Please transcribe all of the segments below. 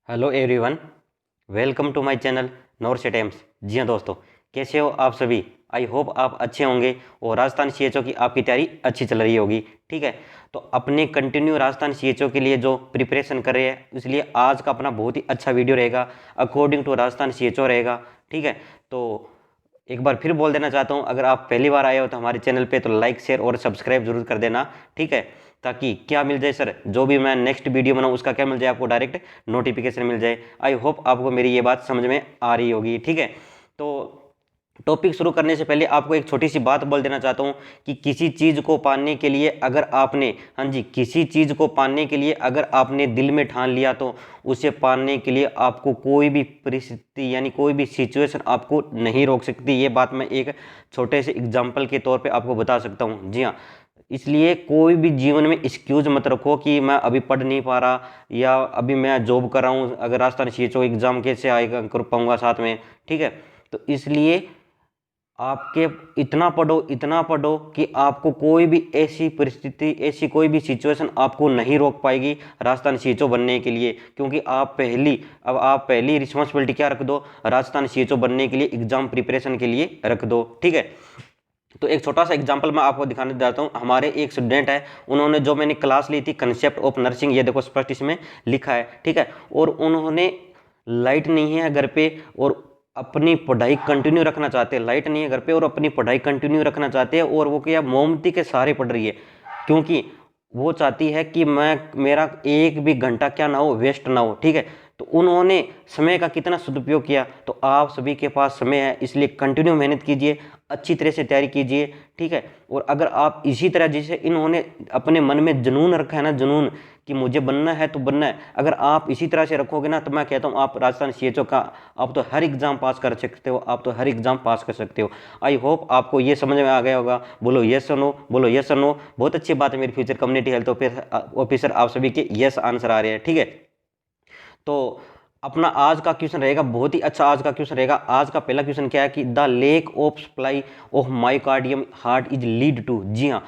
Hello everyone, welcome to my channel north AIIMS. जी हाँ दोस्तों, कैसे हो आप सभी। आई होप आप अच्छे होंगे और राजस्थान सीएचओ की आपकी तैयारी अच्छी चल रही होगी। ठीक है, तो अपने कंटिन्यू राजस्थान सीएचओ के लिए जो प्रिपरेशन कर रहे हैं, इसलिए आज का अपना बहुत ही अच्छा वीडियो रहेगा, अकॉर्डिंग टू राजस्थान सीएचओ रहेगा। ठीक है, तो एक बार फिर बोल देना चाहता हूँ, अगर आप पहली बार आए हो तो हमारे चैनल पे तो लाइक शेयर और सब्सक्राइब जरूर कर देना। ठीक है, ताकि क्या मिल जाए सर, जो भी मैं नेक्स्ट वीडियो बनाऊँ उसका क्या मिल जाए, आपको डायरेक्ट नोटिफिकेशन मिल जाए। आई होप आपको मेरी ये बात समझ में आ रही होगी। ठीक है, तो टॉपिक शुरू करने से पहले आपको एक छोटी सी बात बोल देना चाहता हूँ कि किसी चीज़ को पाने के लिए अगर आपने, हाँ जी, किसी चीज़ को पाने के लिए अगर आपने दिल में ठान लिया तो उसे पाने के लिए आपको कोई भी परिस्थिति यानी कोई भी सिचुएशन आपको नहीं रोक सकती। ये बात मैं एक छोटे से एग्जाम्पल के तौर पे आपको बता सकता हूँ। जी हाँ, इसलिए कोई भी जीवन में एक्सक्यूज मत रखो कि मैं अभी पढ़ नहीं पा रहा या अभी मैं जॉब कर रहा हूँ, अगर राजस्थान सीएचओ एग्ज़ाम कैसे आएगा, कर पाऊंगा साथ में। ठीक है, तो इसलिए आपके इतना पढ़ो कि आपको कोई भी ऐसी परिस्थिति, ऐसी कोई भी सिचुएशन आपको नहीं रोक पाएगी राजस्थान सीएचओ बनने के लिए। क्योंकि आप पहली रिस्पॉन्सिबिलिटी क्या रख दो, राजस्थान सीएचओ बनने के लिए एग्जाम प्रिपरेशन के लिए रख दो। ठीक है, तो एक छोटा सा एग्जांपल मैं आपको दिखाने देता हूँ। हमारे एक स्टूडेंट है, उन्होंने जो मैंने क्लास ली थी कंसेप्ट ऑफ नर्सिंग, ये देखो स्पष्ट इसमें लिखा है। ठीक है, और उन्होंने, लाइट नहीं है घर पे और अपनी पढ़ाई कंटिन्यू रखना चाहते हैं, लाइट नहीं है घर पे और अपनी पढ़ाई कंटिन्यू रखना चाहते हैं, और वो क्या मोमबत्ती के सहारे पढ़ रही है, क्योंकि वो चाहती है कि मेरा एक भी घंटा क्या ना हो, वेस्ट ना हो। ठीक है, तो उन्होंने समय का कितना सदुपयोग किया। तो आप सभी के पास समय है, इसलिए कंटिन्यू मेहनत कीजिए, अच्छी तरह से तैयारी कीजिए। ठीक है, और अगर आप इसी तरह, जैसे इन्होंने अपने मन में जुनून रखा है ना, जुनून कि मुझे बनना है तो बनना है, अगर आप इसी तरह से रखोगे ना, तो मैं कहता हूँ आप राजस्थान सीएचओ का, आप तो हर एग्जाम पास कर सकते हो, आप तो हर एग्जाम पास कर सकते हो। आई होप आपको ये समझ में आ गया होगा। बोलो यस और नो, बोलो यस और नो। बहुत अच्छी बात है, मेरी फ्यूचर कम्युनिटी हेल्थ ऑफिसर आप सभी के यस आंसर आ रहे हैं। ठीक है, तो अपना आज का क्वेश्चन रहेगा बहुत ही अच्छा। आज का क्वेश्चन रहेगा, आज का पहला क्वेश्चन क्या है कि the lack of supply of myocardium heart is lead to. जी हाँ,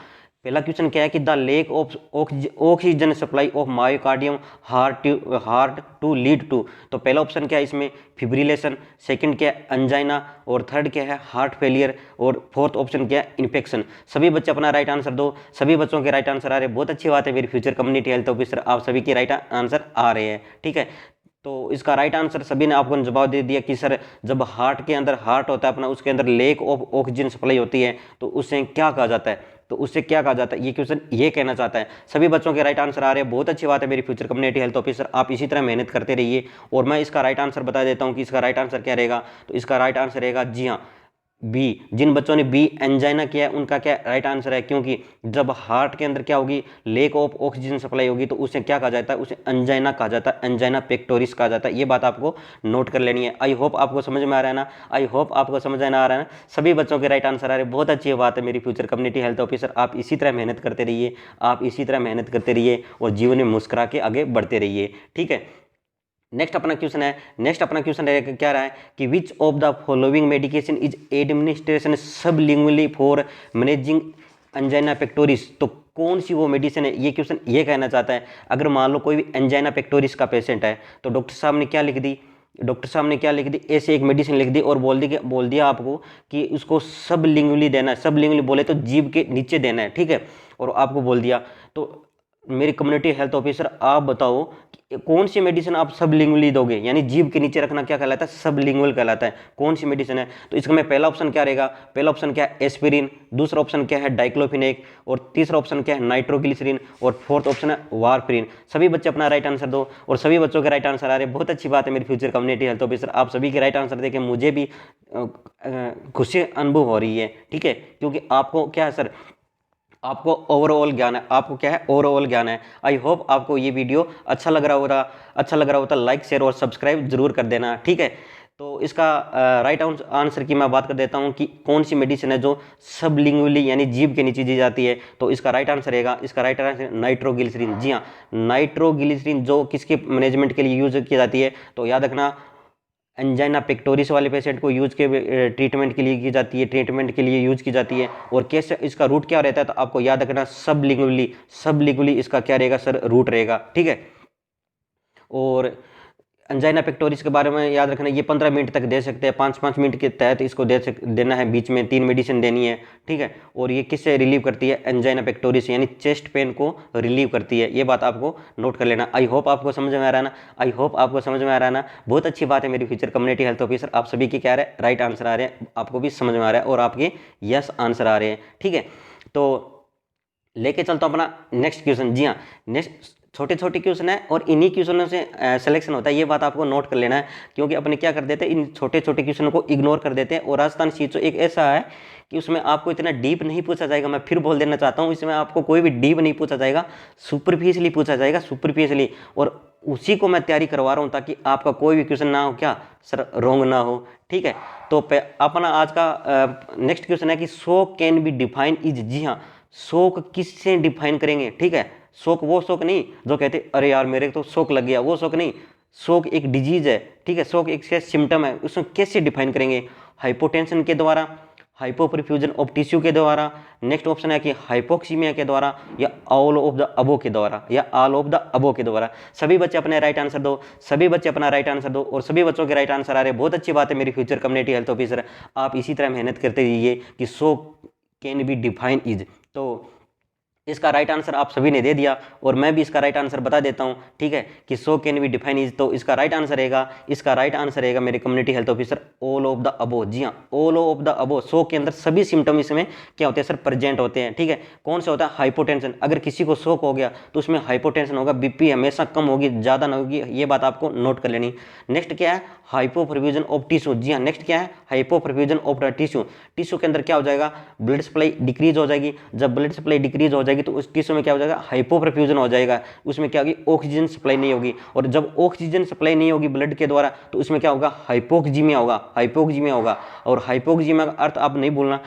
पहला क्वेश्चन क्या है कि the lack of oxygen supply of myocardium heart to lead to. तो पहला ऑप्शन क्या है इसमें, फिब्रिलेशन। सेकंड क्या है, अंजाइना। और थर्ड क्या है, हार्ट फेलियर। और फोर्थ ऑप्शन क्या है, इन्फेक्शन। सभी बच्चे अपना राइट आंसर दो। सभी बच्चों के राइट आंसर आ रहे हैं, बहुत अच्छी बात है मेरी फ्यूचर कम्युनिटी हेल्थ ऑफिसर, आप सभी के राइट आंसर आ रहे हैं। ठीक है, तो इसका राइट आंसर सभी ने आपको जवाब दे दिया कि सर, जब हार्ट के अंदर, हार्ट होता है अपना, उसके अंदर लेक ऑफ ऑक्सीजन सप्लाई होती है, तो उससे क्या कहा जाता है, तो उससे क्या कहा जाता है, ये क्वेश्चन ये कहना चाहता है। सभी बच्चों के राइट आंसर आ रहे हैं, बहुत अच्छी बात है मेरी फ्यूचर कम्युनिटी हेल्थ ऑफिसर, आप इसी तरह मेहनत करते रहिए। और मैं इसका राइट आंसर बता देता हूँ कि इसका राइट आंसर क्या रहेगा। तो इसका राइट आंसर रहेगा, जी हाँ, बी। जिन बच्चों ने बी एंजाइना किया है उनका क्या राइट आंसर है, क्योंकि जब हार्ट के अंदर क्या होगी, लेक ऑफ ऑक्सीजन सप्लाई होगी, तो उसे क्या कहा जाता है, उसे एंजाइना कहा जाता है, एंजाइना पेक्टोरिस कहा जाता है। ये बात आपको नोट कर लेनी है। आई होप आपको समझ में आ रहा है ना, आई होप आपको समझ में आ रहा है ना। सभी बच्चों के राइट आंसर आ रहे हैं, बहुत अच्छी बात है मेरी फ्यूचर कम्युनिटी हेल्थ ऑफिसर, आप इसी तरह मेहनत करते रहिए, आप इसी तरह मेहनत करते रहिए और जीवन में मुस्कुरा के आगे बढ़ते रहिए। ठीक है, नेक्स्ट अपना क्वेश्चन है क्या रहा है कि which of the following medication is administration sublingually for managing angina pectoris. तो कौन सी वो मेडिसिन है, ये क्वेश्चन ये कहना चाहता है। अगर मान लो कोई भी एंजाइना पेक्टोरिस का पेशेंट है, तो डॉक्टर साहब ने क्या लिख दी, ऐसे एक मेडिसिन लिख दी और बोल दिया आपको कि उसको सब लिंगुअली देना है। सब लिंगुअली बोले तो जीभ के नीचे देना है। ठीक है, और आपको बोल दिया, तो मेरी कम्युनिटी हेल्थ ऑफिसर आप बताओ कि कौन सी मेडिसिन आप सबलिंगुअली दोगे, यानी जीभ के नीचे रखना क्या कहलाता है, सबलिंगुअल कहलाता है। कौन सी मेडिसिन है, तो इसका मैं पहला ऑप्शन क्या रहेगा, पहला ऑप्शन क्या है, एस्पिरिन। दूसरा ऑप्शन क्या है, डाइक्लोफिनेक। और तीसरा ऑप्शन क्या है, नाइट्रोग्लिसरीन। और फोर्थ ऑप्शन है वारफरिन। सभी बच्चे अपना राइट आंसर दो और सभी बच्चों के राइट आंसर आ रहे हैं, बहुत अच्छी बात है मेरी फ्यूचर कम्युनिटी हेल्थ ऑफिसर, आप सभी के राइट आंसर देके मुझे भी खुशी अनुभव हो रही है। ठीक है, क्योंकि आपको क्या है सर, आपको ओवरऑल ज्ञान है, आपको क्या है, ओवरऑल ज्ञान है। आई होप आपको ये वीडियो अच्छा लग रहा होता, लाइक शेयर और सब्सक्राइब जरूर कर देना। ठीक है, तो इसका राइट आंसर की मैं बात कर देता हूँ कि कौन सी मेडिसिन है जो सबलिंगुअली यानी जीभ के नीचे दी जाती है। तो इसका राइट आंसर रहेगा, इसका राइट आंसर नाइट्रोग्लिसरीन। जी हाँ, नाइट्रोग्लिसरीन जो किसके मैनेजमेंट के लिए यूज की जाती है, तो याद रखना, एंजाइना पेक्टोरिस वाले पेशेंट को यूज के ट्रीटमेंट के लिए की जाती है, ट्रीटमेंट के लिए यूज की जाती है। और कैसे इसका रूट क्या रहता है, तो आपको याद रखना, सबलिंगुअली इसका क्या रहेगा सर, रूट रहेगा। ठीक है, और एंजाइना पेक्टोरिस के बारे में याद रखना, ये 15 मिनट तक दे सकते हैं, 5-5 मिनट के तहत इसको देना है, बीच में 3 मेडिसिन देनी है, ठीक है। और ये किससे रिलीव करती है, एंजाइना पेक्टोरिस यानी चेस्ट पेन को रिलीव करती है। ये बात आपको नोट कर लेना। आई होप आपको समझ में आ रहा है ना, आई होप आपको समझ में आ रहा है ना। बहुत अच्छी बात है मेरी फ्यूचर कम्युनिटी हेल्थ ऑफिसर, आप सभी के क्या रहे राइट आंसर आ रहे हैं, आपको भी समझ में आ रहा है और आपके यस आंसर आ रहे हैं, ठीक है। तो लेके चलता हूँ अपना नेक्स्ट क्वेश्चन। जी हाँ, नेक्स्ट छोटे छोटे क्वेश्चन है और इन्हीं क्वेश्चनों से सिलेक्शन होता है, ये बात आपको नोट कर लेना है। क्योंकि अपने क्या कर देते हैं, इन छोटे छोटे क्वेश्चनों को इग्नोर कर देते हैं। और राजस्थान सीचो एक ऐसा है कि उसमें आपको इतना डीप नहीं पूछा जाएगा, मैं फिर बोल देना चाहता हूँ, इसमें आपको कोई भी डीप नहीं पूछा जाएगा, सुपरफिशियली पूछा जाएगा, सुपरफिशियली। और उसी को मैं तैयारी करवा रहा हूँ ताकि आपका कोई भी क्वेश्चन ना हो क्या सर रॉन्ग ना हो, ठीक है। तो अपना आज का नेक्स्ट क्वेश्चन है कि so can be define is. जी हाँ, शोक किससे डिफाइन करेंगे, ठीक है। शोक वो शोक नहीं जो कहते अरे यार मेरे तो शोक लग गया, वो शोक नहीं। शोक एक डिजीज है, ठीक है, शोक एक सिम्टम है, उसमें कैसे डिफाइन करेंगे, हाइपोटेंशन के द्वारा, हाइपोपरफ्यूजन ऑफ टिश्यू के द्वारा, नेक्स्ट ऑप्शन है कि हाइपोक्सीमिया के द्वारा, या ऑल ऑफ द अबो के द्वारा, या ऑल ऑफ द अबो के द्वारा। सभी बच्चे अपने राइट आंसर दो, सभी बच्चे अपना राइट आंसर दो, और सभी बच्चों के राइट आंसर आ रहे हैं। बहुत अच्छी बात है मेरी फ्यूचर कम्युनिटी हेल्थ ऑफिसर, आप इसी तरह मेहनत करते रहिए कि so can be define is. तो इसका राइट आंसर आप सभी ने दे दिया और मैं भी इसका राइट आंसर बता देता हूं, ठीक है, कि so can be define is. तो इसका राइट आंसर रहेगा, इसका राइट आंसर रहेगा मेरे community health officer all of the above. जी हाँ, ऑल ऑफ द अबो। सो के अंदर सभी सिम्टम इसमें क्या होते हैं सर, प्रेजेंट होते हैं, ठीक है। कौन से होता है, हाइपोटेंशन। अगर किसी को शोक हो गया तो उसमें हाइपोटेंशन होगा, बीपी हमेशा कम होगी, ज़्यादा ना होगी, ये बात आपको नोट कर लेनी। नेक्स्ट क्या है, हाइपोपरफ्यूजन ऑफ टिश्यू। जी हाँ, नेक्स्ट क्या है, hypoperfusion of the tissue. Tissue के अंदर क्या हो जाएगा, ब्लड सप्लाई डिक्रीज हो जाएगी। जब ब्लड सप्लाई डिक्रीज हो जाएगी तो उस टिश्यू में क्या हो जाएगा, हाइपोपरफ्यूजन हो जाएगा, उसमें क्या होगी, ऑक्सीजन सप्लाई नहीं होगी। और जब ऑक्सीजन सप्लाई नहीं होगी ब्लड के द्वारा तो उसमें क्या होगा, हाइपोक्सीमिया होगा, हाइपोक्सीमिया होगा। और हाइपोक्सीमिया का अर्थ आप नहीं भूलना,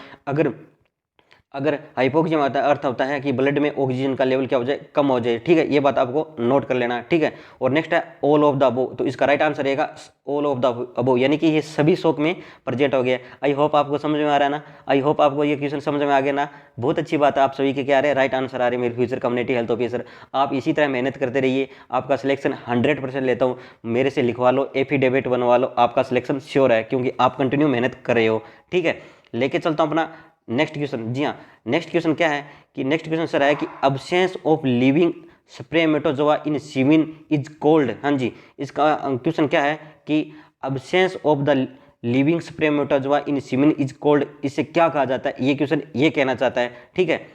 अगर हाइपोक्सीमिया होता है अर्थ होता है कि ब्लड में ऑक्सीजन का लेवल क्या हो जाए, कम हो जाए, ठीक है। ये बात आपको नोट कर लेना, ठीक है। और नेक्स्ट है ऑल ऑफ द अबो। तो इसका राइट आंसर रहेगा ऑल ऑफ द अबो, यानी कि ये सभी शोक में प्रेजेंट हो गया। आई होप आपको समझ में आ रहा है ना, आई होप आपको ये क्वेश्चन समझ में आ गया ना। बहुत अच्छी बात है, आप सभी के क्या आ रहे हैं, राइट आंसर आ रहे हैं मेरे फ्यूचर कम्युनिटी हेल्थ ऑफिसर। आप इसी तरह मेहनत करते रहिए, आपका सिलेक्शन 100% लेता हूँ, मेरे से लिखवा लो, एफिडेविट बनवा लो, आपका सिलेक्शन श्योर है, क्योंकि आप कंटिन्यू मेहनत कर रहे हो, ठीक है। लेके चलता हूँ अपना नेक्स्ट क्वेश्चन। जी हाँ, नेक्स्ट क्वेश्चन क्या है कि नेक्स्ट क्वेश्चन सर है कि absence of living spermatozoa in semen is called. हाँ जी, इसका क्वेश्चन क्या है कि absence of the living spermatozoa in semen is called, इसे क्या कहा जाता है, ये क्वेश्चन ये कहना चाहता है, ठीक है।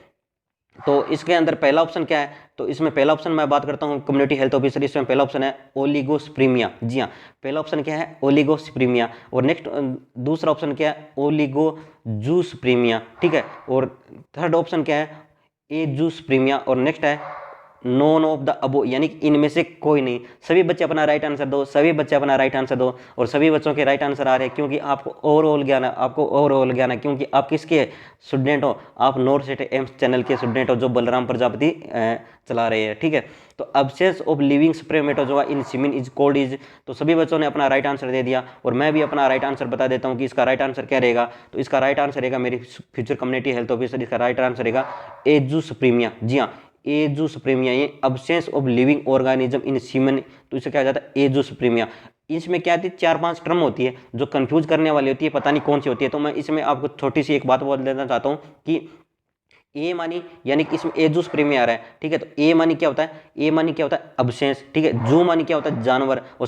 तो इसके अंदर पहला ऑप्शन क्या है, तो इसमें पहला ऑप्शन मैं बात करता हूँ कम्युनिटी हेल्थ ऑफिसर, इसमें पहला ऑप्शन है ओलिगोस्प्रीमिया। जी हाँ, पहला ऑप्शन क्या है, ओलिगोस्प्रीमिया। और नेक्स्ट दूसरा ऑप्शन क्या है, ओलिगोजूस्प्रीमिया, ठीक है। और थर्ड ऑप्शन क्या है, एजूस्प्रीमिया। और नेक्स्ट है नॉन ऑफ द अबो, यानी कि इनमें से कोई नहीं। सभी बच्चे अपना राइट आंसर दो, सभी बच्चे अपना राइट आंसर दो, और सभी बच्चों के राइट आंसर आ रहे हैं, क्योंकि आपको ओवरऑल ज्ञान है, आपको ओवरऑल ज्ञान है, क्योंकि आप किसके स्टूडेंट हो, आप नॉर्थ सिटी एम्स चैनल के स्टूडेंट हो जो बलराम प्रजापति चला रहे हैं, ठीक है। तो absence of living spermatozoa in semen is called is. तो सभी बच्चों ने अपना राइट आंसर दे दिया और मैं भी अपना राइट आंसर बता देता हूँ कि इसका राइट आंसर क्या रहेगा। तो इसका राइट आंसर रहेगा मेरी फ्यूचर कम्युनिटी हेल्थ ऑफिसर, इसका राइट आंसर रहेगा एजूस्प्रीमिया। जी हाँ, एजूस्प्रीमिया, ये absence of living organism in semen, तो इसे क्या जाता है, एजूस्प्रीमिया। इसमें क्या आती है, 4-5 टर्म होती है जो कंफ्यूज करने वाली होती है, पता नहीं कौन सी होती है। तो मैं इसमें आपको छोटी सी एक बात बोल देना चाहता हूँ कि ए मानी, यानी कि इसमें एजूस्प्रीमिया आ रहा है, ठीक है। तो ए मानी क्या होता है, ए मानी क्या होता है, अब्सेंस, ठीक है। जू मानी क्या होता है, जानवर, और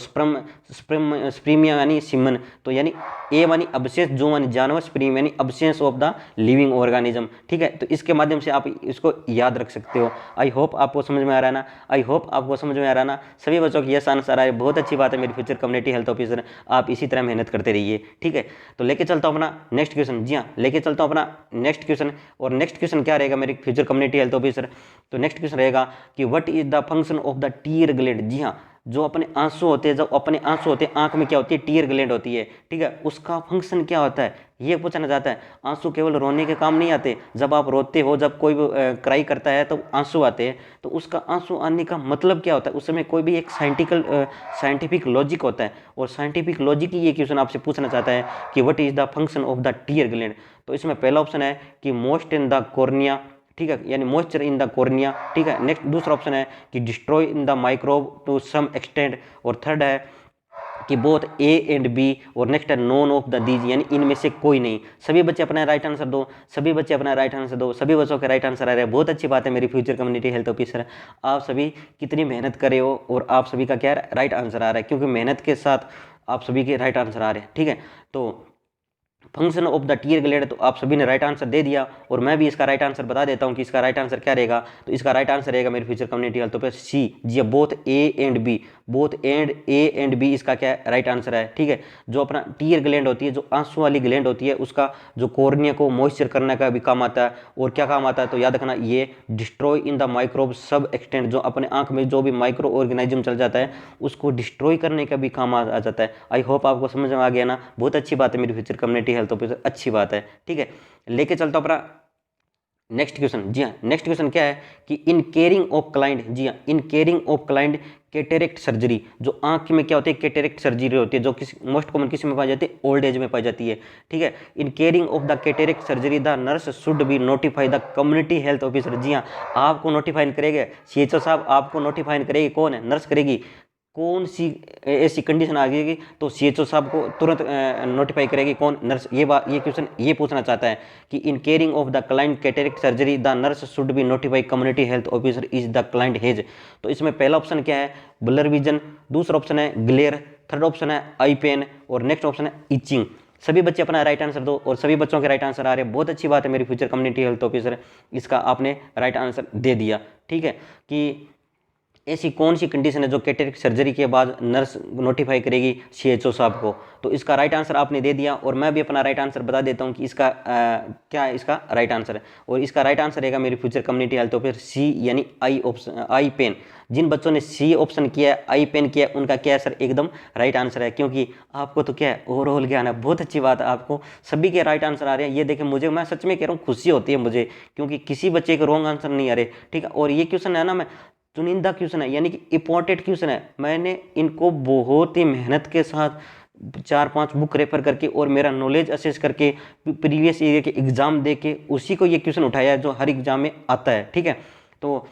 स्प्रीमिया यानी सीमन। तो यानी ए मानी अब्सेंस, जू मानी जानवर, स्प्रीम यानी absence of the living organism, ठीक है। तो इसके माध्यम से आप इसको याद रख सकते हो। आई होप आपको समझ में आ रहा है ना, आई होप आपको समझ में आ रहा है ना। सभी बच्चों की यस आंसर आ रहा है, बहुत अच्छी बात है मेरी फ्यूचर कम्युनिटी हेल्थ ऑफिसर, आप इसी तरह मेहनत करते रहिए, ठीक है। तो लेके चलता हूँ अपना नेक्स्ट क्वेश्चन। जी हाँ, लेके चलता हूँ अपना नेक्स्ट क्वेश्चन। और नेक्स्ट क्वेश्चन क्या रहेगा मेरे फ्यूचर कम्युनिटी हेल्थ ऑफिसर, तो नेक्स्ट क्वेश्चन रहेगा कि what is the function of the tear gland. जी हाँ, जो अपने आंसू होते हैं, जब अपने आंसू होते हैं आंख में क्या होती है, टीयर ग्लैंड होती है, ठीक है। उसका फंक्शन क्या होता है ये पूछना चाहता है। आंसू केवल रोने के काम नहीं आते, जब आप रोते हो, जब कोई क्राई करता है तो आंसू आते हैं, तो उसका आंसू आने का मतलब क्या होता है, उसमें कोई भी एक साइंटिफिक लॉजिक होता है, और साइंटिफिक लॉजिक ये क्वेश्चन आपसे पूछना चाहता है कि what is the function of the tear gland. तो इसमें पहला ऑप्शन है कि मोस्ट इन द कॉर्निया, ठीक है, यानी मॉइस्चर इन द कॉर्निया, ठीक है। नेक्स्ट दूसरा ऑप्शन है कि destroy in the microbe to some extent, और थर्ड है कि बोथ ए एंड बी और नेक्स्ट है नॉन ऑफ द दीज, यानी इनमें से कोई नहीं। सभी बच्चे अपना राइट आंसर दो, सभी बच्चे अपना राइट आंसर दो, सभी बच्चों के राइट आंसर आ रहे हैं। बहुत अच्छी बात है मेरी फ्यूचर कम्युनिटी हेल्थ ऑफिसर, आप सभी कितनी मेहनत करे हो और आप सभी का क्या राइट आंसर आ रहा है, क्योंकि मेहनत के साथ आप सभी के राइट आंसर आ रहे हैं। ठीक है, तो function of the tear gland, तो आप सभी ने राइट आंसर दे दिया और मैं भी इसका राइट आंसर बता देता हूं कि इसका राइट आंसर क्या रहेगा। तो इसका राइट आंसर रहेगा मेरी फ्यूचर कम्युनिटी हेल्थ पे सी, जी both A and B, both A and B इसका क्या राइट आंसर है। ठीक है, जो अपना टीयर ग्लैंड होती है, जो आंसू वाली ग्लैंड होती है, उसका जो कॉर्निया को मॉइस्चर करने का भी काम आता है। और क्या काम आता है, तो याद रखना ये डिस्ट्रॉय इन द माइक्रोब सब एक्सटेंट, जो अपने आंख में जो भी माइक्रो ऑर्गेनिज्म चल जाता है उसको डिस्ट्रॉय करने का भी काम आ जाता है। आई होप आपको समझ में आ गया ना। बहुत अच्छी बात है मेरी फ्यूचर कम्युनिटी हेल्थ ऑफिसर, अच्छी बात है। ठीक है, लेके चलता हूं अपना नेक्स्ट क्वेश्चन। जी हाँ, नेक्स्ट क्वेश्चन क्या है कि इन केयरिंग ऑफ क्लाइंट, जी हाँ, इन caring of client cataract surgery, जो आंख में क्या होती है कैटेरेक्ट सर्जरी होती है, जो किसी मोस्ट कॉमन किसी में पाई जाती है, ओल्ड एज में पाई जाती है। ठीक है, in caring of the cataract surgery the nurse should be notify the community health officer. जी हाँ, आपको नोटिफाई करेगा सीएचओ साहब, आपको नोटिफाई करेगी कौन है, नर्स करेगी। कौन सी ऐसी कंडीशन आ गई तो सीएचओ साहब को तुरंत नोटिफाई करेगी कौन, नर्स। ये क्वेश्चन ये पूछना चाहता है कि in caring of the client cataract surgery the nurse should be notify community health officer is the client has. तो इसमें पहला ऑप्शन क्या है, ब्लर विजन, दूसरा ऑप्शन है ग्लेयर, थर्ड ऑप्शन है आई पेन और नेक्स्ट ऑप्शन है इचिंग। सभी बच्चे अपना राइट आंसर दो और सभी बच्चों के राइट आंसर आ रहे हैं। बहुत अच्छी बात है मेरी फ्यूचर कम्युनिटी हेल्थ ऑफिसर, इसका आपने राइट आंसर दे दिया। ठीक है, कि ऐसी कौन सी कंडीशन है जो कैटेरेक्ट सर्जरी के बाद नर्स नोटिफाई करेगी सीएचओ साहब को। तो इसका राइट आंसर आपने दे दिया और मैं भी अपना राइट आंसर बता देता हूं कि इसका क्या है, इसका राइट आंसर है। और इसका राइट आंसर रहेगा मेरी future community health officer C, यानी आई ऑप्शन, आई पेन। जिन बच्चों ने सी ऑप्शन किया है, आई पेन किया है, उनका क्या है सर, एकदम राइट आंसर है, क्योंकि आपको तो क्या है ओवरऑल ज्ञान है। बहुत अच्छी बात है, आपको सभी के राइट आंसर आ रहे हैं। ये देखें, मुझे, मैं सच में कह रहा हूँ, खुशी होती है मुझे, क्योंकि किसी बच्चे के रॉन्ग आंसर नहीं आ रहे। ठीक है, और ये क्वेश्चन है ना, मैं चुनिंदा क्वेश्चन है, यानी कि इंपॉर्टेंट क्वेश्चन है। मैंने इनको बहुत ही मेहनत के साथ 4-5 बुक रेफर करके और मेरा नॉलेज असेस करके प्रीवियस ईयर के एग्जाम दे के उसी को ये क्वेश्चन उठाया है जो हर एग्जाम में आता है। ठीक है, तो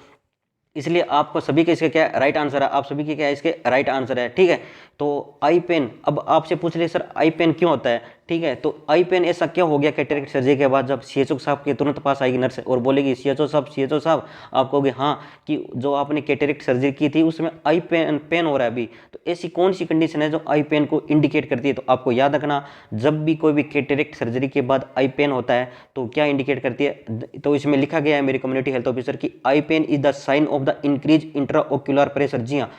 इसलिए आपको सभी के इसके क्या राइट आंसर है, आप सभी के क्या है इसके राइट आंसर है। ठीक है, तो आई पेन, अब आपसे पूछ ले सर आई पेन क्यों होता है। ठीक है, तो आई पेन ऐसा क्या हो गया कैटेरेक्ट सर्जरी के बाद, जब सीएचओ साहब के तुरंत पास आएगी नर्स और बोलेगी सीएचओ साहब, आप कहोगे हाँ कि जो आपने कैटेरेक्ट सर्जरी की थी उसमें आई पेन हो रहा है अभी। तो ऐसी कौन सी कंडीशन है जो आई पेन को इंडिकेट करती है। तो आपको याद रखना, जब भी कोई भी कैटेरेक्ट सर्जरी के बाद आई पेन होता है तो क्या इंडिकेट करती है। तो इसमें लिखा गया है मेरी कम्युनिटी हेल्थ ऑफिसर की eye pain is the sign of the increase intraocular pressure. जी हाँ,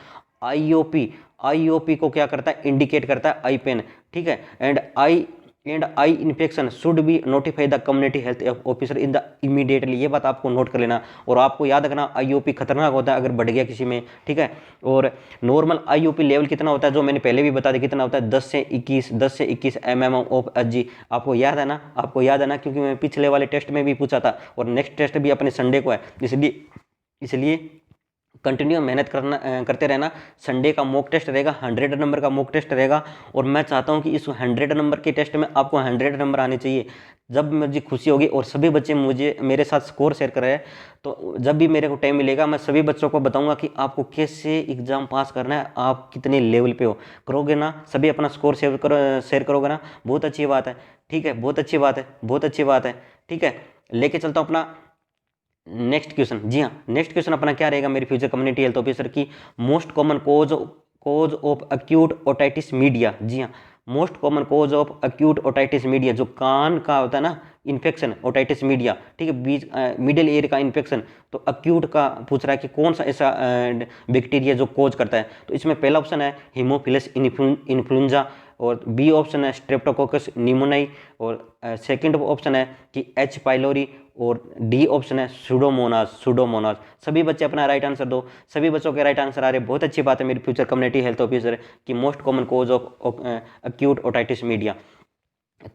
आईओपी को क्या करता है, इंडिकेट करता है आई पेन। ठीक है, and eye infection should be notify the community health officer in the immediately. ये बात आपको नोट कर लेना और आपको याद रखना आईओपी खतरनाक होता है अगर बढ़ गया किसी में। ठीक है, और नॉर्मल आईओपी लेवल कितना होता है, जो मैंने पहले भी बता दिया कितना होता है, 10 से 21 mm ऑफ एचजी। आपको याद है ना, आपको याद है ना, क्योंकि मैं पिछले वाले टेस्ट में भी पूछा था और नेक्स्ट टेस्ट भी अपने संडे को है, इसलिए कंटिन्यू मेहनत करते रहना। संडे का मॉक टेस्ट रहेगा, 100 नंबर का मॉक टेस्ट रहेगा और मैं चाहता हूं कि इस 100 नंबर के टेस्ट में आपको 100 नंबर आने चाहिए। जब मुझे खुशी होगी और सभी बच्चे मेरे साथ स्कोर शेयर कर रहे हैं, तो जब भी मेरे को टाइम मिलेगा मैं सभी बच्चों को बताऊंगा कि आपको कैसे एग्जाम पास करना है, आप कितने लेवल पे हो। करोगे ना सभी, अपना स्कोर शेयर करोगे ना, बहुत अच्छी बात है। ठीक है, बहुत अच्छी बात है, बहुत अच्छी बात है। ठीक है, लेके चलता हूँ अपना नेक्स्ट क्वेश्चन। जी हाँ, नेक्स्ट क्वेश्चन अपना क्या रहेगा मेरी फ्यूचर कम्युनिटी हेल्थ ऑफिसर की, most common cause of acute otitis media. जी हाँ, most common cause of acute otitis media, जो कान का होता है ना इन्फेक्शन, ओटाइटिस मीडिया। ठीक है, बीच मिडिल ईयर का इन्फेक्शन, तो एक्यूट का पूछ रहा है कि कौन सा ऐसा बैक्टीरिया जो कोज करता है। तो इसमें पहला ऑप्शन है हीमोफिलस इन्फ्लुएंजा और बी ऑप्शन है स्ट्रेप्टोकोकस निमोनियाई और सेकंड ऑप्शन है कि एच पाइलोरी और डी ऑप्शन है सुडोमोनास। सभी बच्चे अपना राइट आंसर दो, सभी बच्चों के राइट आंसर आ रहे हैं। बहुत अच्छी बात है मेरी फ्यूचर कम्युनिटी हेल्थ ऑफिसर की most common cause of acute otitis media.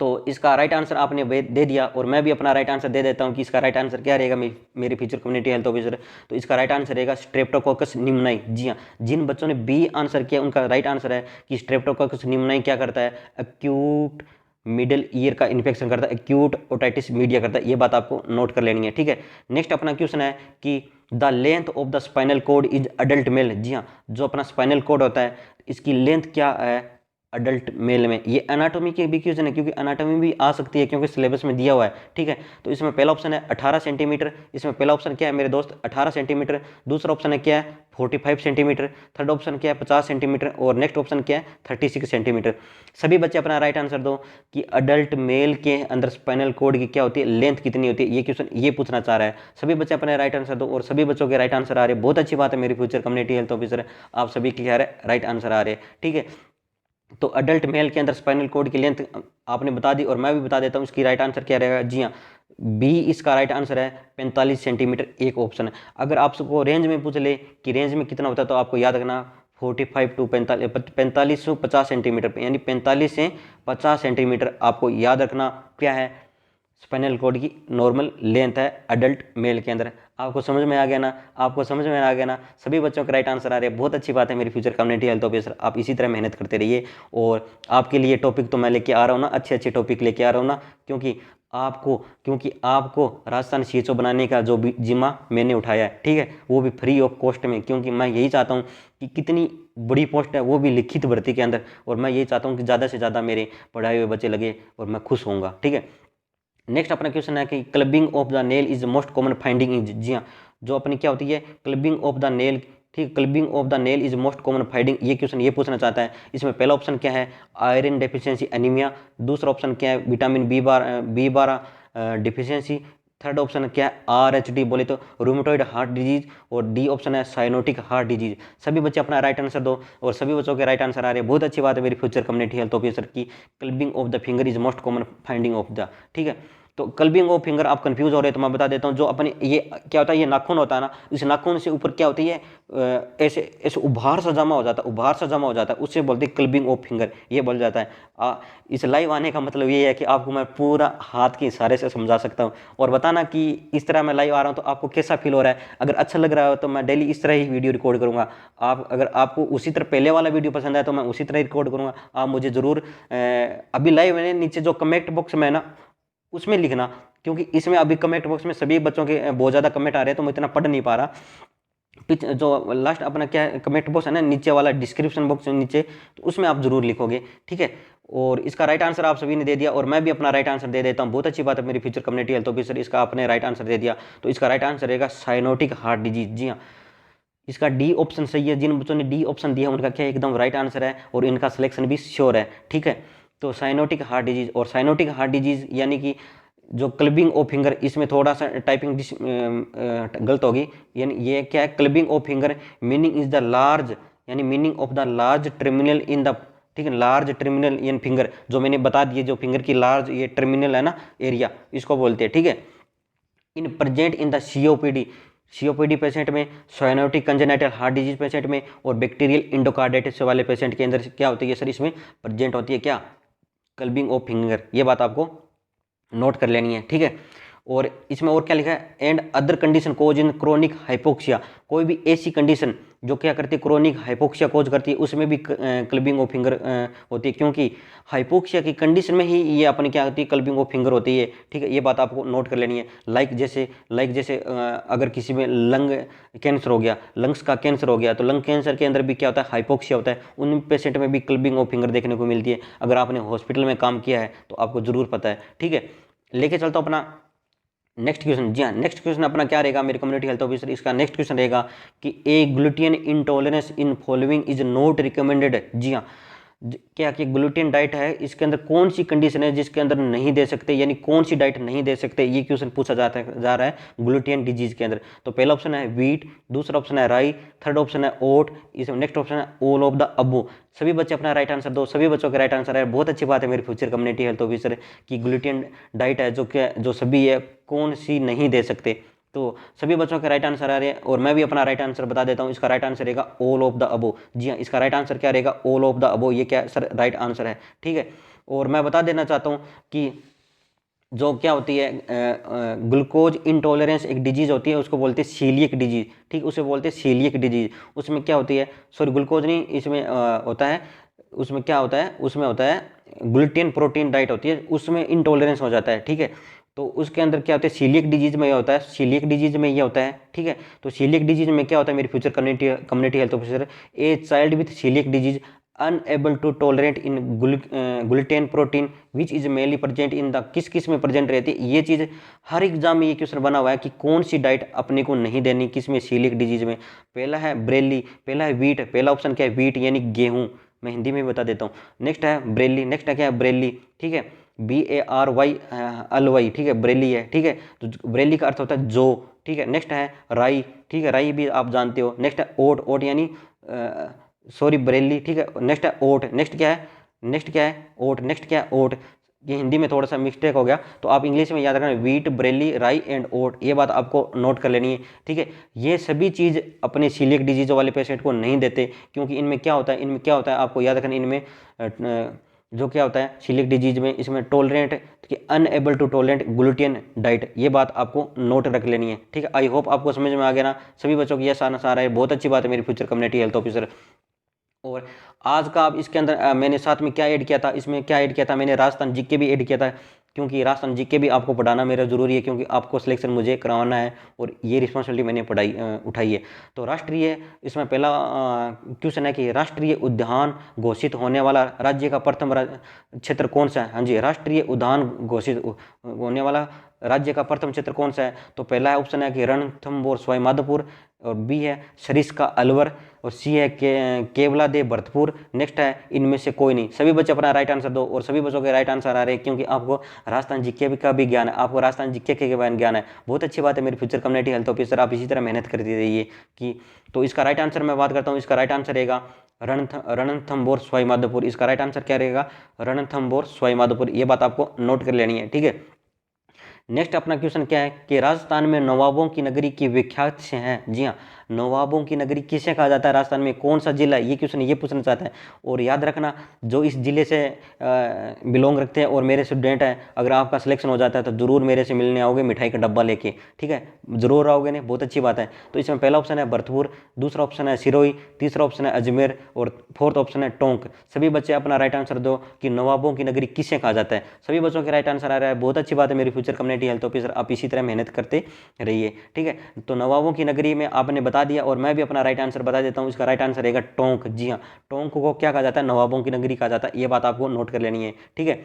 तो इसका राइट आंसर आपने दे दिया और मैं भी अपना राइट आंसर दे देता हूं कि इसका राइट आंसर क्या रहेगा मेरी फ्यूचर कम्युनिटी हेल्थ ऑफिसर। तो इसका राइट आंसर रहेगा स्ट्रेप्टोकोकस निमोनियाई। जी हाँ, जिन बच्चों ने बी आंसर किया उनका राइट आंसर है कि स्ट्रेप्टोकोकस निमोनियाई क्या करता है, एक्यूट मिडिल ईयर का इन्फेक्शन करता है, एक्यूट ओटाइटिस मीडिया करता है। ये बात आपको नोट कर लेनी है। ठीक है, नेक्स्ट अपना क्वेश्चन है कि the length of the spinal cord is adult male. जी हाँ, जो अपना स्पाइनल कोड होता है इसकी लेंथ क्या है अडल्ट मेल में। ये एनाटॉमी की भी क्वेश्चन है, क्योंकि एनाटॉमी भी आ सकती है क्योंकि सिलेबस में दिया हुआ है, ठीक है। तो इसमें पहला ऑप्शन है 18 सेंटीमीटर, इसमें पहला ऑप्शन क्या है मेरे दोस्त 18 सेंटीमीटर, दूसरा ऑप्शन है क्या है 45 सेंटीमीटर, थर्ड ऑप्शन क्या है 50 सेंटीमीटर और नेक्स्ट ऑप्शन क्या है 36 सेंटीमीटर। सभी बच्चे अपना राइट आंसर दो कि अडल्ट मेल के अंदर स्पाइनल कॉर्ड की क्या होती है, लेंथ कितनी होती है, ये क्वेश्चन ये पूछना चाह रहा है। सभी बच्चे अपने राइट आंसर दो और सभी बच्चों के राइट आंसर आ रहे हैं, बहुत अच्छी बात है मेरी फ्यूचर कम्युनिटी हेल्थ ऑफिसर, आप सभी के क्या राइट आंसर आ रहे हैं, ठीक है। तो अडल्ट मेल के अंदर स्पाइनल कॉर्ड की लेंथ आपने बता दी और मैं भी बता देता हूँ इसकी राइट आंसर क्या रहेगा। जी हाँ, बी इसका राइट आंसर है 45 सेंटीमीटर, एक ऑप्शन है। अगर आपको रेंज में पूछ ले कि रेंज में कितना होता है तो आपको याद रखना 45 टू 45 से 50 सेंटीमीटर, यानी 45 से 50 सेंटीमीटर आपको याद रखना क्या है स्पाइनल कॉर्ड की नॉर्मल लेंथ है अडल्ट मेल के अंदर। आपको समझ में आ गया ना, आपको समझ में आ गया ना, सभी बच्चों के राइट आंसर आ रहे हैं, बहुत अच्छी बात है मेरी फ्यूचर कम्युनिटी हेल्थ ऑफिसर, आप इसी तरह मेहनत करते रहिए। और आपके लिए टॉपिक तो मैं लेके आ रहा हूँ ना, अच्छे अच्छे टॉपिक लेके आ रहा हूँ ना, क्योंकि आपको राजस्थान CHO बनाने का जो भी जिम्मा मैंने उठाया है, ठीक है, वो भी फ्री ऑफ कॉस्ट में, क्योंकि मैं यही चाहता हूँ कि कितनी बड़ी पोस्ट है वो भी लिखित भर्ती के अंदर, और मैं यही चाहता हूँ कि ज़्यादा से ज़्यादा मेरे पढ़ाए हुए बच्चे लगे और मैं खुश होऊंगा, ठीक है। नेक्स्ट अपना क्वेश्चन है कि clubbing of the nail is most common finding in, जी हाँ, जो अपनी क्या होती है क्लबिंग ऑफ द नेल, ठीक, clubbing of the nail is most common finding, ये क्वेश्चन ये पूछना चाहता है। इसमें पहला ऑप्शन क्या है आयरन डेफिशिएंसी एनीमिया, दूसरा ऑप्शन क्या है vitamin B12 deficiency, third option क्या है RH बोले तो रूमेटॉइड हार्ट डिजीज, और डी ऑप्शन है साइनोटिक हार्ट डिजीज। सभी बच्चे अपना राइट आंसर दो और सभी बच्चों के राइट आंसर आ रहे हैं, बहुत अच्छी बात है मेरी फ्यूचर कम्युनिटी हेल्थ ऑफिसर की clubbing of the finger is most common finding of the, ठीक है। तो क्लबिंग ऑफ फिंगर आप कंफ्यूज हो रहे हैं तो मैं बता देता हूँ, जो अपने ये क्या होता है, ये नाखून होता है ना, इस नाखून से ऊपर क्या होती है ऐसे ऐसे उभार सा जमा हो जाता है, उभार सा जमा हो जाता है, उससे बोलते हैं क्लबिंग ऑफ फिंगर, ये बोल जाता है। इस लाइव आने का मतलब ये है कि आपको मैं पूरा हाथ के इशारे से समझा सकता हूँ, और बताना कि इस तरह मैं लाइव आ रहा हूँ तो आपको कैसा फील हो रहा है। अगर अच्छा लग रहा हो तो मैं डेली इस तरह ही वीडियो रिकॉर्ड करूँगा, अगर आपको उसी तरह पहले वाला वीडियो पसंद आए तो मैं उसी तरह रिकॉर्ड करूँगा। आप मुझे ज़रूर अभी लाइव में नीचे जो कमेंट बॉक्स में है ना उसमें लिखना, क्योंकि इसमें अभी कमेंट बॉक्स में सभी बच्चों के बहुत ज़्यादा कमेंट आ रहे हैं तो मैं इतना पढ़ नहीं पा रहा। जो लास्ट अपना क्या है कमेंट बॉक्स है ना नीचे वाला डिस्क्रिप्शन बॉक्स नीचे, तो उसमें आप जरूर लिखोगे, ठीक है। और इसका राइट आंसर आप सभी ने दे दिया और मैं भी अपना राइट आंसर दे देता हूँ, बहुत अच्छी बात है मेरी फ्यूचर कम्युनिटी हेल्थ ऑफिसर, इसका आपने राइट आंसर दे दिया। तो इसका राइट आंसर रहेगा साइनोटिक हार्ट डिजीज, जी हाँ, इसका डी ऑप्शन सही है। जिन बच्चों ने डी ऑप्शन दिया उनका क्या एकदम राइट आंसर है और इनका सिलेक्शन भी श्योर है, ठीक है। तो साइनोटिक हार्ट डिजीज, और साइनोटिक हार्ट डिजीज यानी कि जो क्लबिंग ऑफ फिंगर, इसमें थोड़ा सा टाइपिंग गलत होगी, यानी ये क्या है clubbing of finger meaning is the large, यानी meaning of the large terminal in the, ठीक है, लार्ज टर्मिनल इन फिंगर, जो मैंने बता दिए जो फिंगर की लार्ज ये टर्मिनल है ना एरिया, इसको बोलते हैं, ठीक है। In present in the COPD patient में, cyanotic congenital heart disease patient में, और बैक्टीरियल इंडोकार्डाइटिस वाले पेशेंट के अंदर क्या होती है सर, इसमें प्रेजेंट होती है क्या क्लबिंग ऑफ फिंगर, ये बात आपको नोट कर लेनी है, ठीक है। और इसमें और क्या लिखा है and other condition cause in chronic hypoxia, कोई भी ऐसी कंडीशन जो क्या करती है क्रोनिक हाइपोक्सिया कोज करती है उसमें भी क्लबिंग ऑफ फिंगर होती है, क्योंकि हाइपोक्सिया की कंडीशन में ही ये अपनी क्या होती है क्लबिंग ऑफ फिंगर होती है, ठीक है। ये बात आपको नोट कर लेनी है। लाइक जैसे अगर किसी में लंग कैंसर हो गया, लंग्स का कैंसर हो गया, तो लंग कैंसर के अंदर भी क्या होता है हाइपोक्सिया होता है, उन पेशेंट में भी क्लबिंग ऑफ फिंगर देखने को मिलती है। अगर आपने हॉस्पिटल में काम किया है तो आपको जरूर पता है, ठीक है। लेके चलता हूँ अपना नेक्स्ट क्वेश्चन। जी हाँ, नेक्स्ट क्वेश्चन अपना क्या रहेगा मेरे कम्युनिटी हेल्थ ऑफिसर, इसका नेक्स्ट क्वेश्चन रहेगा कि a gluten intolerance in following is not recommended. जी हाँ, क्या कि ग्लूटेन डाइट है, इसके अंदर कौन सी कंडीशन है जिसके अंदर नहीं दे सकते, यानी कौन सी डाइट नहीं दे सकते, ये क्वेश्चन पूछा जा रहा है ग्लूटेन डिजीज के अंदर। तो पहला ऑप्शन है व्हीट, दूसरा ऑप्शन है राई, थर्ड ऑप्शन है ओट, इसमें नेक्स्ट ऑप्शन है ऑल ऑफ द अबो। सभी बच्चे अपना राइट आंसर दो, सभी बच्चों के राइट आंसर है, बहुत अच्छी बात है मेरी फ्यूचर कम्युनिटी हेल्थ ऑफिसर की ग्लूटेन डाइट है जो सभी है कौन सी नहीं दे सकते। तो सभी बच्चों के राइट आंसर आ रहे हैं और मैं भी अपना राइट आंसर बता देता हूँ, इसका राइट आंसर रहेगा ऑल ऑफ द अबो। जी हाँ, इसका राइट आंसर क्या रहेगा ऑल ऑफ द अबो, ये क्या सर राइट आंसर है, ठीक है। और मैं बता देना चाहता हूँ कि जो क्या होती है ग्लूकोज इंटॉलरेंस एक डिजीज होती है, उसको बोलते हैं सीलियक डिजीज, ठीक, उसे बोलते हैं सीलियक डिजीज। उसमें क्या होती है, सॉरी ग्लूकोज नहीं, इसमें होता है, उसमें क्या होता है, उसमें होता है ग्लूटेन प्रोटीन डाइट होती है, उसमें इंटॉलरेंस हो जाता है, ठीक है। तो उसके अंदर क्या होता है सीलियक डिजीज में ये होता है, सीलियक डिजीज में ये होता है, ठीक है। तो सीलियक डिजीज में क्या होता है मेरी future community health officer, a child with celiac disease unable to tolerate in gluten protein which is mainly present in the, किस किस में प्रेजेंट रहती है ये चीज़। हर एग्जाम में ये क्वेश्चन बना हुआ है कि कौन सी डाइट अपने को नहीं देनी, किस में, सीलिक डिजीज में। पहला है ब्रेली, पहला है वीट, पहला ऑप्शन क्या है वीट यानी गेहूँ, मैं हिंदी में बता देता हूँ। नेक्स्ट है ब्रेली, नेक्स्ट है क्या है ब्रेली, ठीक है, BARY ठीक है, ब्रेली है, ठीक है। तो ब्रेली का अर्थ होता है जौ, ठीक है। नेक्स्ट है राई, ठीक है, राई भी आप जानते हो। नेक्स्ट है ओट, ओट यानी सॉरी ब्रेली, ठीक है। नेक्स्ट है ओट, नेक्स्ट क्या है, नेक्स्ट क्या है ओट, नेक्स्ट क्या है ओट। ये हिंदी में थोड़ा सा मिस्टेक हो गया, तो आप इंग्लिश में याद रखना वीट, ब्रेली, राई एंड ओट, ये बात आपको नोट कर लेनी है, ठीक है। ये सभी चीज़ अपने सीलियक डिजीज वाले पेशेंट को नहीं देते, क्योंकि इनमें क्या होता है, इनमें क्या होता है आपको याद रखना, इनमें जो क्या होता है सीलियक डिजीज में, इसमें टॉलरेंट कि unable to tolerate gluten diet, ये बात आपको नोट रख लेनी है, ठीक है। आई होप आपको समझ में आ गया ना सभी बच्चों की, यह सारा सारा है, बहुत अच्छी बात है मेरी फ्यूचर कम्युनिटी हेल्थ ऑफिसर। और आज का अब इसके अंदर मैंने साथ में क्या ऐड किया था, इसमें क्या ऐड किया था मैंने, राजस्थान जीके भी ऐड किया था, क्योंकि राजस्थान जीके भी आपको पढ़ाना मेरा ज़रूरी है, क्योंकि आपको सिलेक्शन मुझे करवाना है और ये रिस्पॉन्सिबिलिटी मैंने उठाई है। तो राष्ट्रीय, इसमें पहला क्वेश्चन है कि राष्ट्रीय उद्यान घोषित होने वाला राज्य का प्रथम क्षेत्र कौन सा है। हाँ जी, राष्ट्रीय उद्यान घोषित होने वाला राज्य का प्रथम क्षेत्र कौन सा है। तो पहला ऑप्शन है कि रणथंभौर सवाई माधोपुर, और बी है सरिस्का अलवर, और सी है केवलादेव भरतपुर। नेक्स्ट है इनमें से कोई नहीं। सभी बच्चे अपना राइट आंसर दो, और सभी बच्चों के राइट आंसर आ रहे हैं, क्योंकि आपको राजस्थान जीके का भी ज्ञान है, आपको राजस्थान जीके के ज्ञान है। बहुत अच्छी बात है मेरी फ्यूचर कम्युनिटी हेल्थ ऑफिसर, आप इसी तरह मेहनत करती रहिए। कि तो इसका राइट आंसर मैं बात करता हूँ, इसका राइट आंसर रहेगा रणथंभौर सवाई माधोपुर। इसका राइट आंसर क्या रहेगा, रणथंभौर सवाई माधोपुर, ये बात आपको नोट कर लेनी है, ठीक है। नेक्स्ट अपना क्वेश्चन क्या है कि राजस्थान में नवाबों की नगरी की विख्यात से हैं। जी हाँ, नवाबों की नगरी किसे कहा जाता है, राजस्थान में कौन सा जिला है, ये क्वेश्चन ये पूछना चाहता है। और याद रखना जो इस जिले से बिलोंग रखते हैं और मेरे स्टूडेंट हैं, अगर आपका सिलेक्शन हो जाता है तो जरूर मेरे से मिलने आओगे मिठाई का डब्बा लेके, ठीक है, जरूर आओगे ना, बहुत अच्छी बात है। तो इसमें पहला ऑप्शन है भरतपुर, दूसरा ऑप्शन है सिरोही, तीसरा ऑप्शन है अजमेर, और फोर्थ ऑप्शन है टोंक। सभी बच्चे अपना राइट आंसर दो कि नवाबों की नगरी किसे कहा जाता है। सभी बच्चों के राइट आंसर आ रहा है, बहुत अच्छी बात है मेरी फ्यूचर कम्युनिटी हेल्थ ऑफिसर, आप इसी तरह मेहनत करते रहिए, ठीक है। तो नवाबों की नगरी में आपने बता दिया, और मैं भी अपना राइट आंसर बता देता हूँ। इसका राइट आंसर रहेगा टोंक। जी हाँ, टोंक को क्या कहा जाता है, नवाबों की नगरी कहा जाता है, ये बात आपको नोट कर लेनी है, ठीक है।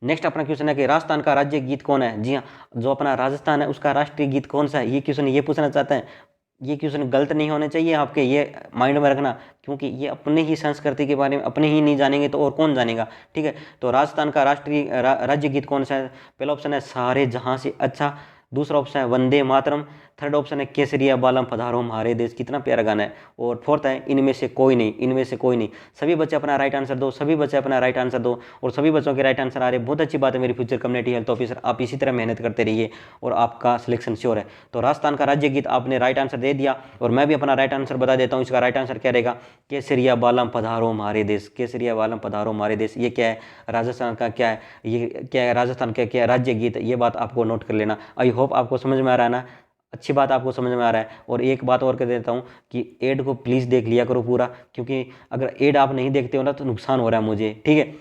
नेक्स्ट अपना क्वेश्चन है कि राजस्थान का राज्य गीत कौन है। जी हाँ, जो अपना राजस्थान है उसका राष्ट्रीय गीत कौन सा है, ये क्वेश्चन ये पूछना चाहता है। ये क्वेश्चन गलत नहीं होने चाहिए आपके, ये माइंड में रखना, क्योंकि ये अपने ही संस्कृति के बारे में अपने ही नहीं जानेंगे तो और कौन जानेगा, ठीक है। तो राजस्थान का राष्ट्रीय राज्य गीत कौन सा है। पहला ऑप्शन है सारे जहां से अच्छा, दूसरा ऑप्शन है वंदे मातरम, थर्ड ऑप्शन है केसरिया बालम पधारो हमारे देश, कितना प्यारा गाना है, और फोर्थ है इनमें से कोई नहीं, इनमें से कोई नहीं। सभी बच्चे अपना राइट आंसर दो, सभी बच्चे अपना राइट आंसर दो, और सभी बच्चों के राइट आंसर आ रहे हैं, बहुत अच्छी बात है मेरी फ्यूचर कम्युनिटी हेल्थ ऑफिसर, आप इसी तरह मेहनत करते रहिए और आपका सिलेक्शन श्योर है। तो राजस्थान का राज्य गीत आपने राइट आंसर दे दिया, और मैं भी अपना राइट आंसर बता देता हूँ। इसका राइट आंसर क्या रहेगा, केसरिया बालम पधारो हमारे देश, केसरिया बालम पधारो हमारे देश। ये क्या है, राजस्थान का क्या है, ये क्या है, राजस्थान का क्या है राज्य गीत, ये बात आपको नोट कर लेना। आई होप आपको समझ में आ रहा है ना, अच्छी बात आपको समझ में आ रहा है। और एक बात और कह देता हूँ कि एड को प्लीज़ देख लिया करो पूरा, क्योंकि अगर एड आप नहीं देखते हो ना तो नुकसान हो रहा है मुझे, ठीक है।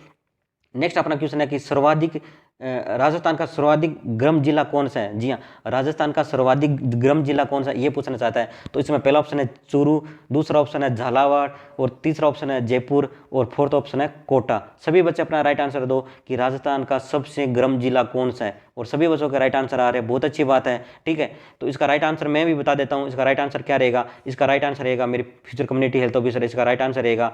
नेक्स्ट अपना क्वेश्चन है कि सर्वाधिक राजस्थान का सर्वाधिक गर्म जिला कौन सा है। जी हाँ, राजस्थान का सर्वाधिक गर्म जिला कौन सा है ये पूछना चाहता है। तो इसमें पहला ऑप्शन है चूरू, दूसरा ऑप्शन है झालावाड़, और तीसरा ऑप्शन है जयपुर, और फोर्थ ऑप्शन है कोटा। सभी बच्चे अपना राइट आंसर दो कि राजस्थान का सबसे गर्म जिला कौन सा है, और सभी बच्चों के राइट आंसर आ रहे हैं, बहुत अच्छी बात है, ठीक है। तो इसका राइट आंसर मैं भी बता देता हूँ। इसका राइट आंसर क्या रहेगा, इसका राइट आंसर रहेगा मेरी फ्यूचर कम्युनिटी हेल्थ ऑफिसर, इसका राइट आंसर रहेगा,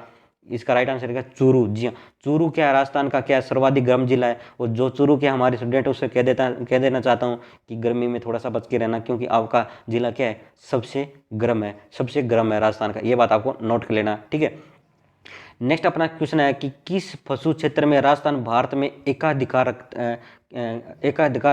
इसका राइट आंसर रहेगा चूरू। जी हाँ, चूरू क्या है, राजस्थान का क्या है, सर्वाधिक गर्म जिला है। और जो चूरू के हमारे स्टूडेंट है उससे कह देना चाहता हूँ कि गर्मी में थोड़ा सा बच के रहना, क्योंकि आपका जिला क्या है, सबसे गर्म है, सबसे गर्म है राजस्थान का, ये बात आपको नोट कर लेना, ठीक है। नेक्स्ट अपना क्वेश्चन है कि किस पशु क्षेत्र में राजस्थान भारत में एकाधिकार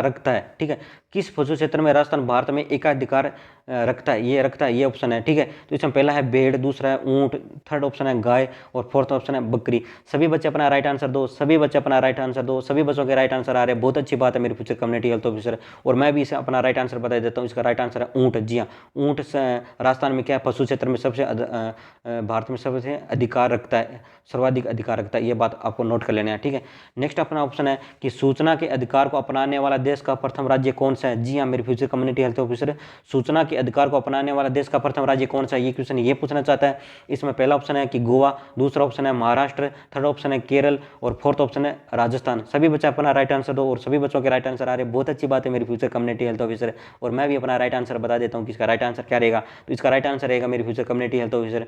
रखता है, ठीक है। किस पशु क्षेत्र में राजस्थान भारत में एकाधिकार रखता है, ये ऑप्शन है, ठीक है। तो इसमें पहला है भेड़, दूसरा है ऊंट, थर्ड ऑप्शन है गाय, और फोर्थ ऑप्शन है बकरी। सभी बच्चे अपना राइट आंसर दो, सभी बच्चे अपना राइट आंसर दो, सभी बच्चों के राइट आंसर आ रहे हैं, बहुत अच्छी बात है मेरी फ्यूचर कम्युनिटी हेल्थ ऑफिसर। और मैं भी इसे अपना राइट आंसर बता देता हूँ। इसका राइट आंसर है ऊंट। जी हाँ, ऊंट राजस्थान में क्या है, पशु क्षेत्र में सबसे भारत में सबसे अधिकार रखता है, सर्वाधिक अधिकार रखता है, ये बात आपको नोट कर लेना है, ठीक है। नेक्स्ट अपना ऑप्शन है कि सूचना के अधिकार को अपनाने वाला देश का प्रथम राज्य कौन सा है। जी हाँ मेरे फ्यूचर कम्युनिटी हेल्थ ऑफिसर, सूचना के अधिकार को अपनाने वाला देश का प्रथम राज्य कौन सा, ये क्वेश्चन ये पूछना चाहता है। इसमें पहला ऑप्शन है कि गोवा, दूसरा ऑप्शन है महाराष्ट्र, थर्ड ऑप्शन है केरल और फोर्थ ऑप्शन है राजस्थान। सभी बच्चे अपना राइट आंसर दो और सभी बच्चों के राइट आंसर आ रहे हैं, बहुत अच्छी बात है मेरी फ्यूचर कम्युनिटी हेल्थ ऑफिसर। और मैं भी अपना राइट आंसर बता देता हूँ कि इसका राइट आंसर क्या रहेगा। तो इसका राइट आंसर रहेगा मेरी future community health officer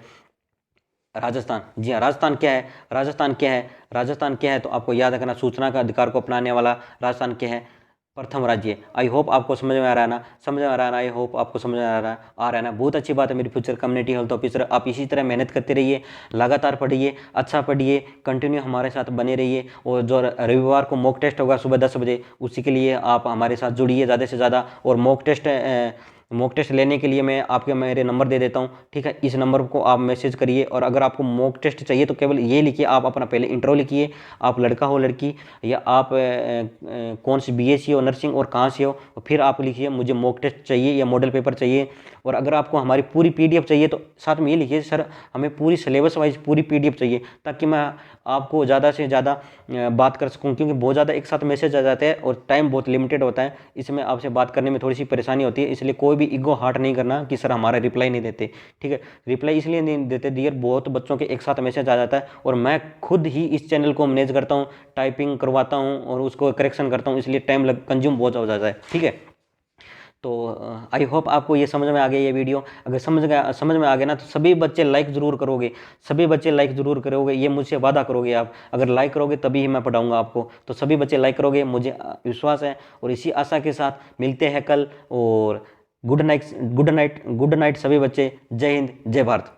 Rajasthan. जी हाँ, राजस्थान क्या है, राजस्थान क्या है, राजस्थान क्या है, तो आपको याद रखना सूचना का अधिकार को अपनाने वाला राजस्थान क्या है, प्रथम राज्य। आई होप आपको समझ में आ रहा है ना, समझ में आ रहा है ना, आई होप आपको समझ में आ रहा है ना। बहुत अच्छी बात है मेरी फ्यूचर कम्युनिटी हेल्थ ऑफिसर। आप इसी तरह मेहनत करते रहिए, लगातार पढ़िए, अच्छा पढ़िए, कंटिन्यू हमारे साथ बने रहिए। और जो रविवार को मॉक टेस्ट होगा सुबह 10 बजे, उसी के लिए आप हमारे साथ जुड़िए ज़्यादा से ज़्यादा। और मॉक टेस्ट लेने के लिए मैं आपके मेरे नंबर दे देता हूँ, ठीक है। इस नंबर को आप मैसेज करिए और अगर आपको मॉक टेस्ट चाहिए तो केवल ये लिखिए, आप अपना पहले इंट्रो लिखिए, आप लड़का हो लड़की, या आप कौन सी बीएससी हो नर्सिंग और कहाँ से हो, फिर आप लिखिए मुझे मॉक टेस्ट चाहिए या मॉडल पेपर चाहिए। और अगर आपको हमारी पूरी पीडीएफ चाहिए तो साथ में ये लिखिए सर हमें पूरी सिलेबस वाइज पूरी पीडीएफ चाहिए, ताकि मैं आपको ज़्यादा से ज़्यादा बात कर सकूं, क्योंकि बहुत ज़्यादा एक साथ मैसेज आ जाते हैं और टाइम बहुत लिमिटेड होता है, इसमें आपसे बात करने में थोड़ी सी परेशानी होती है। इसलिए कोई भी ईगो हार्ट नहीं करना कि सर हमारा रिप्लाई नहीं देते, ठीक है। रिप्लाई इसलिए नहीं देते डियर, बहुत बच्चों के एक साथ मैसेज आ जाता है और मैं खुद ही इस चैनल को मैनेज करता हूँ, टाइपिंग करवाता हूँ और उसको करेक्शन करता हूँ, इसलिए टाइम कंज्यूम बहुत हो जाता है, ठीक है। तो आई होप आपको ये समझ में आ गया ये वीडियो। अगर समझ में आ गया ना तो सभी बच्चे लाइक ज़रूर करोगे, सभी बच्चे लाइक ज़रूर करोगे, ये मुझसे वादा करोगे आप। अगर लाइक करोगे तभी ही मैं पढ़ाऊंगा आपको, तो सभी बच्चे लाइक करोगे, मुझे विश्वास है। और इसी आशा के साथ मिलते हैं कल, और good night, good night, good night सभी बच्चे। जय हिंद, जय भारत।